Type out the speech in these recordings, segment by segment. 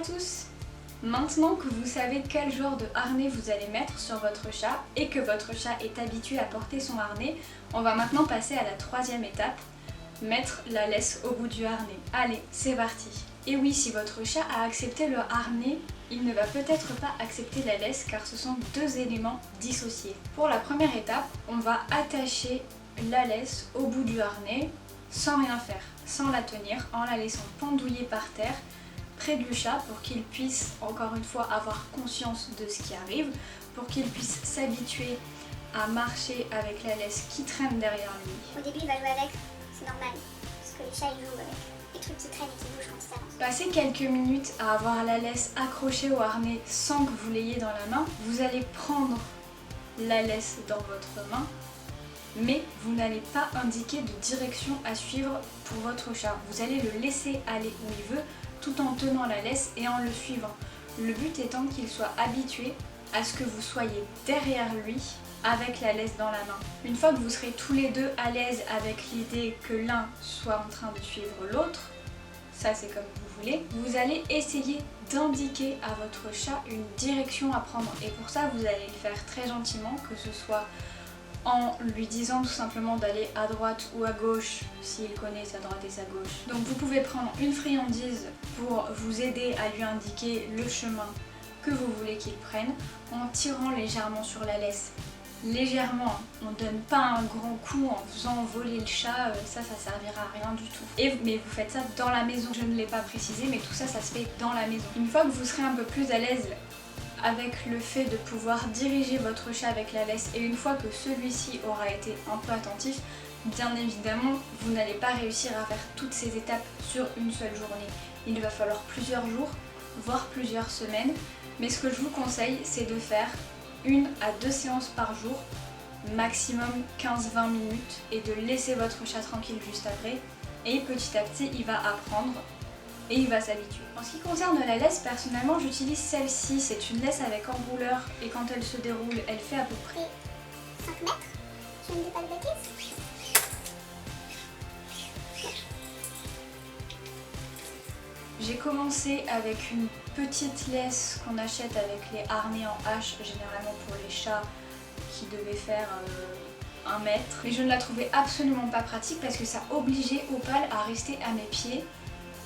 tous! Maintenant que vous savez quel genre de harnais vous allez mettre sur votre chat et que votre chat est habitué à porter son harnais, on va maintenant passer à la troisième étape, mettre la laisse au bout du harnais. Allez, c'est parti! Et oui, si votre chat a accepté le harnais, il ne va peut-être pas accepter la laisse car ce sont deux éléments dissociés. Pour la première étape, on va attacher la laisse au bout du harnais sans rien faire, sans la tenir, en la laissant pendouiller par terre près du chat pour qu'il puisse encore une fois avoir conscience de ce qui arrive, pour qu'il puisse s'habituer à marcher avec la laisse qui traîne derrière lui. Au début il va jouer avec, c'est normal, parce que les chats ils jouent avec les trucs qui traînent et qui bougent quand ils s'avancent. Passez quelques minutes à avoir la laisse accrochée au harnais sans que vous l'ayez dans la main, vous allez prendre la laisse dans votre main, mais vous n'allez pas indiquer de direction à suivre pour votre chat. Vous allez le laisser aller où il veut tout en tenant la laisse et en le suivant. Le but étant qu'il soit habitué à ce que vous soyez derrière lui avec la laisse dans la main. Une fois que vous serez tous les deux à l'aise avec l'idée que l'un soit en train de suivre l'autre, ça c'est comme vous voulez, vous allez essayer d'indiquer à votre chat une direction à prendre. Et pour ça vous allez le faire très gentiment, que ce soit en lui disant tout simplement d'aller à droite ou à gauche s'il connaît sa droite et sa gauche. Donc vous pouvez prendre une friandise pour vous aider à lui indiquer le chemin que vous voulez qu'il prenne en tirant légèrement sur la laisse. Légèrement, on ne donne pas un grand coup en faisant voler le chat, ça servira à rien du tout. Mais vous faites ça dans la maison, je ne l'ai pas précisé, mais tout ça, ça se fait dans la maison. Une fois que vous serez un peu plus à l'aise avec le fait de pouvoir diriger votre chat avec la laisse et une fois que celui-ci aura été un peu attentif, bien évidemment, vous n'allez pas réussir à faire toutes ces étapes sur une seule journée. Il va falloir plusieurs jours, voire plusieurs semaines, mais ce que je vous conseille, c'est de faire 1 à 2 séances par jour, maximum 15-20 minutes, et de laisser votre chat tranquille juste après, et petit à petit, il va apprendre et il va s'habituer. En ce qui concerne la laisse, personnellement j'utilise celle-ci, c'est une laisse avec enrouleur et quand elle se déroule, elle fait à peu près 5 mètres, je ne dis pas de bêtises. J'ai commencé avec une petite laisse qu'on achète avec les harnais en H, généralement pour les chats, qui devait faire 1 mètre. Mais je ne la trouvais absolument pas pratique parce que ça obligeait Opale à rester à mes pieds.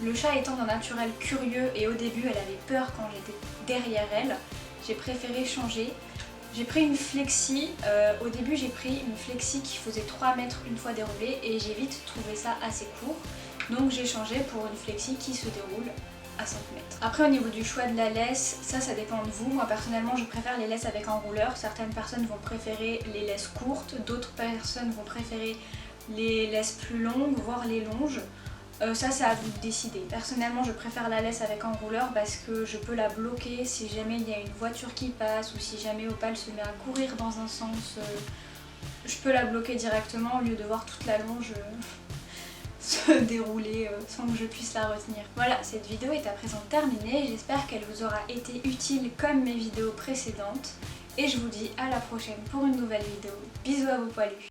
Le chat étant d'un naturel curieux et au début elle avait peur quand j'étais derrière elle, j'ai préféré changer. J'ai pris une flexi, au début j'ai pris une flexi qui faisait 3 mètres une fois déroulée et j'ai vite trouvé ça assez court. Donc j'ai changé pour une flexi qui se déroule à 5 mètres. Après au niveau du choix de la laisse, ça dépend de vous. Moi personnellement je préfère les laisses avec enrouleur. Certaines personnes vont préférer les laisses courtes, d'autres personnes vont préférer les laisses plus longues, voire les longes. Ça c'est à vous de décider. Personnellement je préfère la laisse avec enrouleur parce que je peux la bloquer si jamais il y a une voiture qui passe ou si jamais Opale se met à courir dans un sens. Je peux la bloquer directement au lieu de voir toute la longe se dérouler sans que je puisse la retenir. Voilà, cette vidéo est à présent terminée. J'espère qu'elle vous aura été utile comme mes vidéos précédentes. Et je vous dis à la prochaine pour une nouvelle vidéo. Bisous à vos poilus.